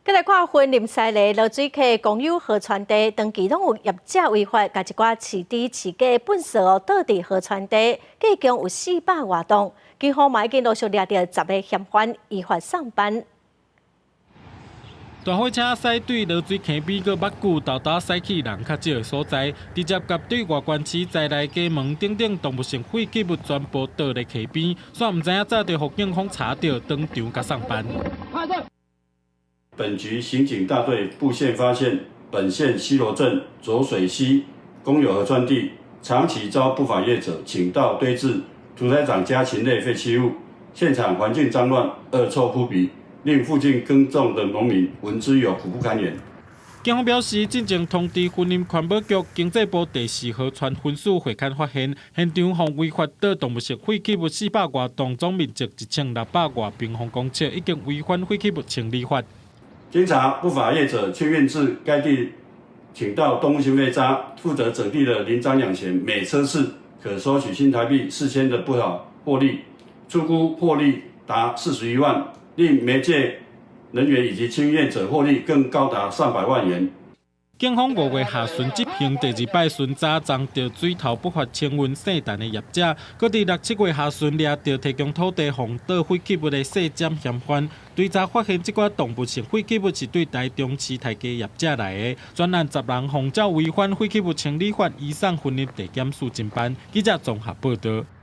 再来看婚林西里落水溪公有河川地，长期拢有业者违法，甲一寡饲猪饲鸡粪扫倒伫河川地，计共有400多栋。警方嘛已经陆续抓到10个嫌犯，依法上班。大货车驶对落水溪边个捌久，豆豆驶去人较少的所在，直接甲对外关市在内家门等等动物性废弃物全部倒伫溪边，煞毋知影早就互警方查到，当场甲上班。本局刑警大队布线发现，本县西螺镇浊水溪公有河川地长期遭不法业者倾倒堆置屠宰场家禽类废弃物，现场环境脏乱、恶臭扑鼻，令附近耕种的农民闻之有苦不堪言。警方表示，进前通知婚姻环保局、经济部第4河川分署会勘发现，现场防违法倒动物性废弃物400多栋，总面积1600多平方公尺，已经违反废弃物清理法。经查，不法业者却运至该地倾倒动物性废渣，负责整地的林长养钱，每车次可收取新台币4000的不少获利，初估获利达41万，令媒介人员以及清验者获利更高达300万元。警方5月下旬执行第2摆巡查，撞到水头不法清运姓陈的业者，佮伫6、7月下旬抓到提供土地放倒废弃物的细占嫌犯。追查发现，这寡动物性废弃物是对台中市台家业者来的。专案10人奉照违反废弃物清理法，移送分入地检署侦办。记者综合报道。